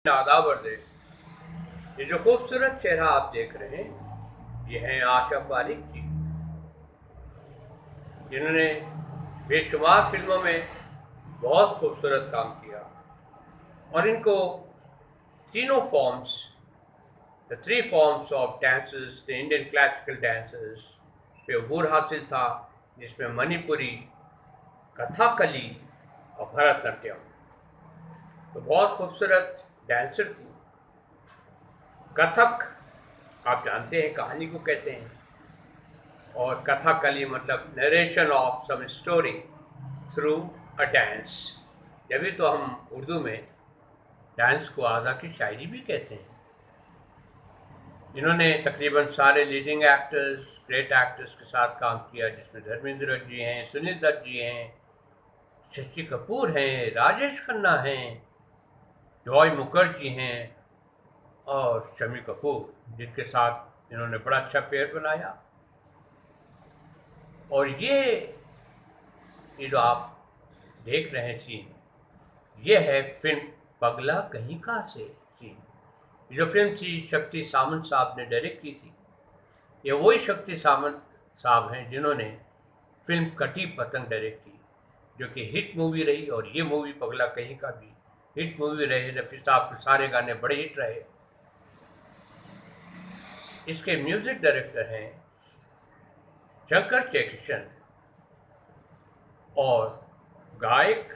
आदाब अर्ज़। ये जो खूबसूरत चेहरा आप देख रहे हैं, ये हैं आशा पारिक जी, जिन्होंने बेशुमार फिल्मों में बहुत खूबसूरत काम किया और इनको तीनों forms, the three forms of dances, the Indian classical dances पे अबूर हासिल था, जिसमें मणिपुरी, कथकली और भरतनाट्यम। तो बहुत खूबसूरत डांसर थी। कथक आप जानते हैं कहानी को कहते हैं, और कथकली मतलब narration of some story through a dance. जब तो हम उर्दू में डांस को आज़ा की शायरी भी कहते हैं। इन्होंने तकरीबन सारे लीडिंग एक्टर्स, ग्रेट एक्टर्स के साथ काम किया, जिसमें धर्मेंद्र जी हैं, सुनील दत्त जी हैं, शशि कपूर हैं, राजेश खन्ना हैं, जॉय मुखर्जी हैं और शम्मी कपूर, जिनके साथ इन्होंने बड़ा अच्छा पेयर बनाया। और ये जो आप देख रहे हैं सीन, ये है फिल्म पगला कहीं का से सीन। जो फिल्म थी शक्ति सामंत साहब ने डायरेक्ट की थी। ये वही शक्ति सामंत साहब हैं जिन्होंने फिल्म कटी पतंग डायरेक्ट की, जो कि हिट मूवी रही, और ये मूवी पगला कहीं का भी हिट मूवी रहे। रफ़ी साहब के सारे गाने बड़े हिट रहे। इसके म्यूजिक डायरेक्टर हैं शंकर जयकिशन, और गायक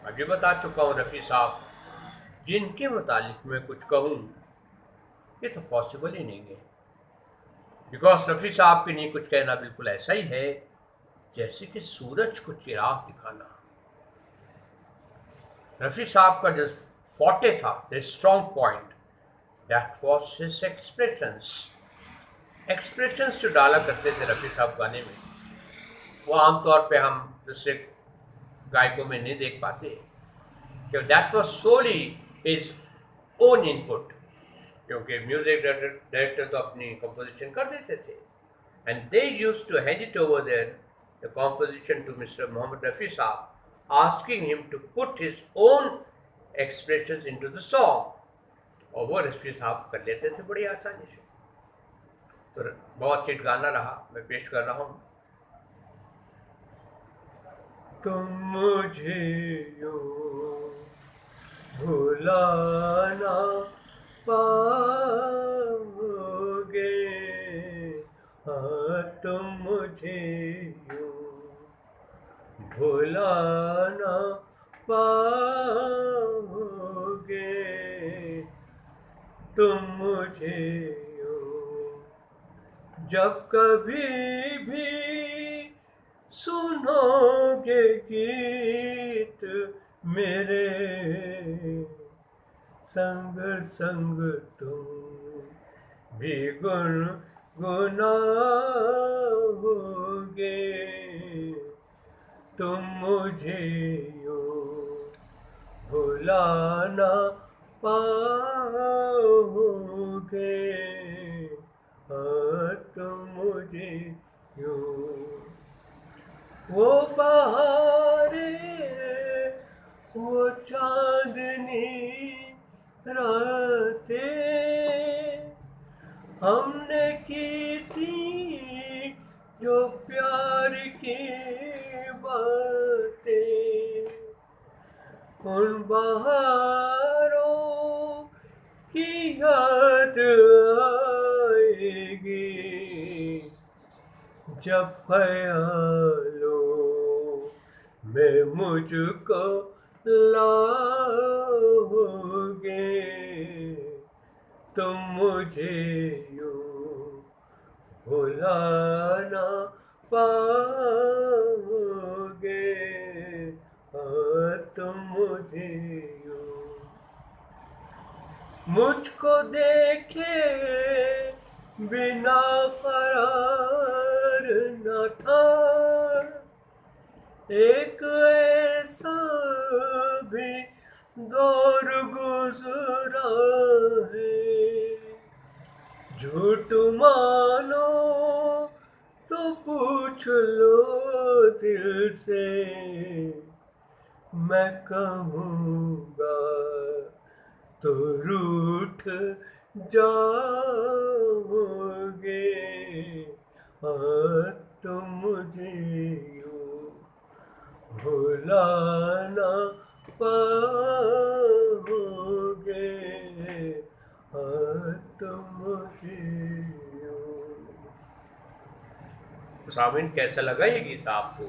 अभी बता चुका हूँ रफ़ी साहब, जिनके मुतालिक मैं कुछ कहूँ ये तो पॉसिबल ही नहीं है। बिकॉज रफ़ी साहब के लिए कुछ कहना बिल्कुल ऐसा ही है जैसे कि सूरज को चिराग दिखाना। रफ़ी साहब का जो फॉटे था, the strong point, that was his expressions जो डाला करते थे रफ़ी साहब गाने में, वो आमतौर पे हम दूसरे गायकों में नहीं देख पाते, क्योंकि that was solely his own input. क्योंकि म्यूजिक डायरेक्टर तो अपनी कंपोजिशन कर देते थे, and they used to hand it over there the composition to mister Mohammed Rafi sahab, asking him to put his own expressions into the song, और वो रफ़ी साहब कर लेते थे बड़ी आसानी से। तो बहुत हिट गाना रहा, मैं पेश कर रहा हूँ। तुम मुझे यूं भुलाना पाओगे, हाँ तुम मुझे यूं भुलाना पाओगे, तुम मुझे यूं जब कभी भी सुनोगे गीत मेरे, संग संग तुम भी गुनगुनाओगे, तुम मुझे यूं भुलाना पाओगे, हाँ तुम मुझे यूं। वो बहारें, वो चांदनी रातें हमने की थी, जो प्यार की बातें, उन बहारों की याद आएगी जब ख्यालों में मुझको लाओगे, तुम मुझे यूं भुलाना पाओगे, हाँ तुम मुझे यूं। मुझको देखे बिना करार न था, एक ऐसा भी दौर गुजरा है, झूठ मानो तो पूछ लो दिल से, मैं कहूँगा तो रूठ जाओगे, हाँ तो मुझे यूं भुला ना पाओगे, हाँ तो मुझे यूं। सामिन कैसा लगा ये गीत आपको?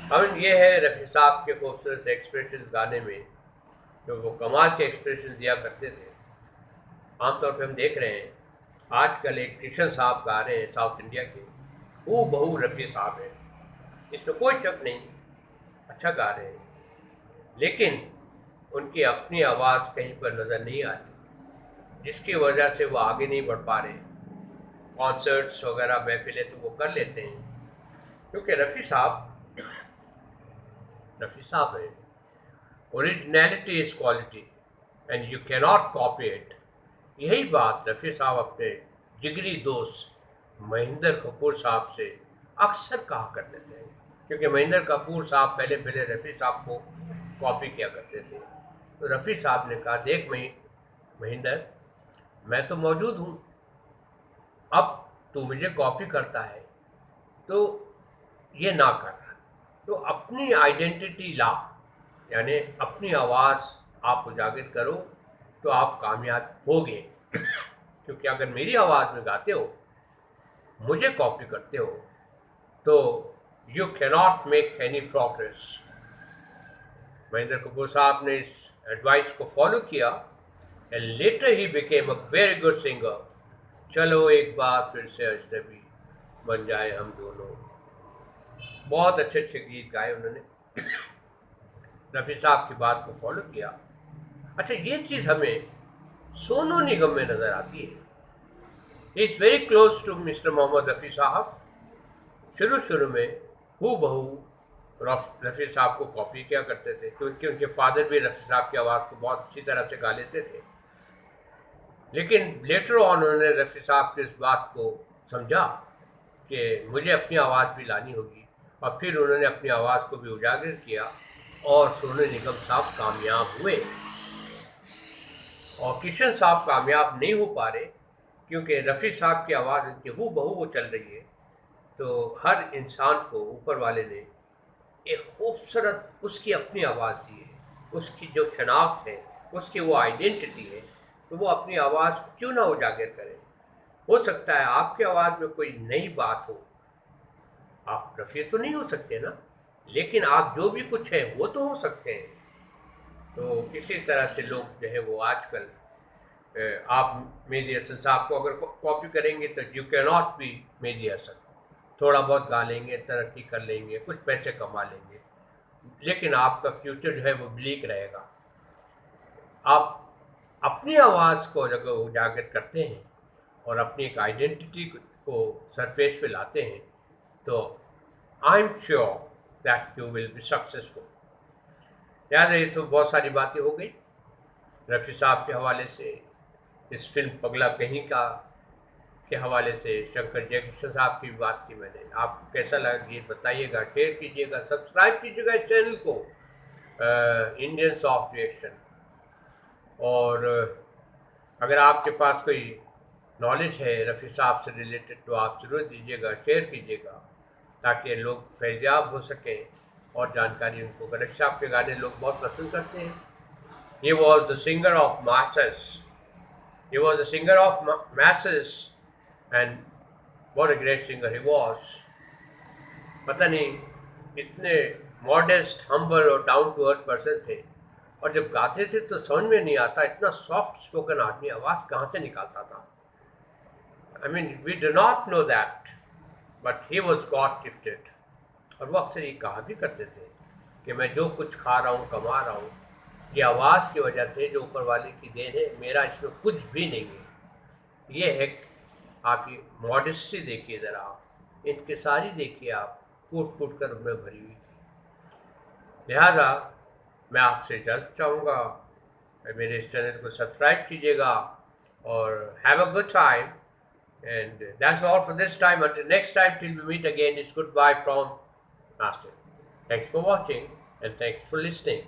सामिन ये है रफ़ी साहब के खूबसूरत एक्सप्रेशन गाने में, जो वो कमाल के एक्सप्रेशन दिया करते थे। आमतौर पे हम देख रहे हैं आजकल एक किशन साहब गा रहे हैं साउथ इंडिया के, वो बहू रफ़ी साहब है, इसमें कोई शक नहीं, अच्छा गा रहे हैं, लेकिन उनकी अपनी आवाज़ कहीं पर नज़र नहीं आ रही, जिसकी वजह से वो आगे नहीं बढ़ पा रहे। कॉन्सर्ट्स वगैरह महफिलें तो वो कर लेते हैं, क्योंकि रफ़ी साहब है। Originality is quality and you cannot copy it. यही बात रफ़ी साहब अपने जिगरी दोस्त महेंद्र कपूर साहब से अक्सर कहा करते थे, क्योंकि महेंद्र कपूर साहब पहले रफ़ी साहब को कॉपी किया करते थे। तो रफ़ी साहब ने कहा, देख महेंद्र, मैं तो मौजूद हूँ, अब तू मुझे कॉपी करता है तो ये ना कर, तो अपनी आइडेंटिटी ला, यानी अपनी आवाज़ आप उजागर करो तो आप कामयाब होगे। क्योंकि अगर मेरी आवाज़ में गाते हो, मुझे कॉपी करते हो, तो you cannot make any progress. Mahendra Kapoor साहब ने इस एडवाइस को फॉलो किया and later he became a very good singer. चलो एक बार फिर से अजनबी बन जाए हम दोनों, बहुत अच्छे अच्छे गीत गाए उन्होंने, रफ़ी साहब की बात को फॉलो किया। अच्छा, ये चीज़ हमें सोनू निगम में नज़र आती है। He is very close to mister Mohammed Rafi sahab. शुरू में हूबहू रफ़ी साहब को कॉपी किया करते थे, क्योंकि उनके फादर भी रफ़ी साहब की आवाज़ को बहुत अच्छी तरह से गा लेते थे। लेकिन लेटर ऑन उन्होंने रफ़ी साहब की इस बात को समझा कि मुझे अपनी आवाज़ भी लानी होगी, और फिर उन्होंने अपनी आवाज़ को भी उजागर किया और सोनू निगम साहब कामयाब हुए। और किशन साहब कामयाब नहीं हो पा रहे, क्योंकि रफ़ी साहब की आवाज़ उनकी हूबहू वो चल रही है। तो हर इंसान को ऊपर वाले ने एक खूबसूरत उसकी अपनी आवाज़ दी है, उसकी जो शनाख्त है, उसकी वो आइडेंटिटी है, तो वो अपनी आवाज़ को क्यों ना उजागर करें। हो सकता है आपकी आवाज़ में कोई नई बात हो, आप रफ़ी तो नहीं हो सकते ना, लेकिन आप जो भी कुछ है वो तो हो सकते हैं। तो इसी तरह से लोग जो है वो आजकल, आप मेहदी हसन साहब को अगर कॉपी करेंगे तो you can not be Mehdi Hassan. थोड़ा बहुत गा लेंगे, तरक्की कर लेंगे, कुछ पैसे कमा लेंगे, लेकिन आपका फ्यूचर जो है वो ब्लीक रहेगा। आप अपनी आवाज़ को अगर उजागर करते हैं और अपनी एक आइडेंटिटी को सरफेस पे लाते हैं, तो I am sure that you will be successful. याद है, तो बहुत सारी बातें हो गई रफ़ी साहब के हवाले से, इस फिल्म पगला कहीं का के हवाले से, शंकर जयकिशन साहब की बात की मैंने। आप कैसा लगा ये बताइएगा, शेयर कीजिएगा, सब्सक्राइब कीजिएगा इस चैनल को, इंडियन सॉफ्ट रिएक्शन। और अगर आपके पास कोई नॉलेज है रफ़ी साहब से रिलेटेड तो आप ज़रूर दीजिएगा, शेयर कीजिएगा, ताकि लोग फैज़याब हो सकें और जानकारी उनको। रफ़ी साहब के गाने लोग बहुत पसंद करते हैं। He was the singer of masses. He was the singer of masses, and what a great singer he was. पता नहीं इतने मॉडेस्ट, हम्बल और डाउन टू अर्थ पर्सन थे, और जब गाते थे तो समझ में नहीं आता इतना सॉफ्ट स्पोकन आदमी आवाज़ कहाँ से निकालता था। I mean we do not know that, but he was god gifted. और वो अक्सर ये कहा भी करते थे कि मैं जो कुछ खा रहा हूँ, कमा रहा हूँ, ये आवाज़ की वजह से, जो ऊपर वाले की देन है, मेरा इसमें कुछ भी नहीं है। ये है, आप ये मॉडेस्टी देखिए ज़रा, आप इनके सारी देखिए, आप कूट कूट कर उनमें भरी हुई थी। लिहाजा मैं आपसे इजाज़त चाहूँगा, मेरे इस चैनल को सब्सक्राइब कीजिएगा और have a good time, and that's all for this time. until next time, till we meet again, it's goodbye from Nasir. Thanks for watching and thanks for listening.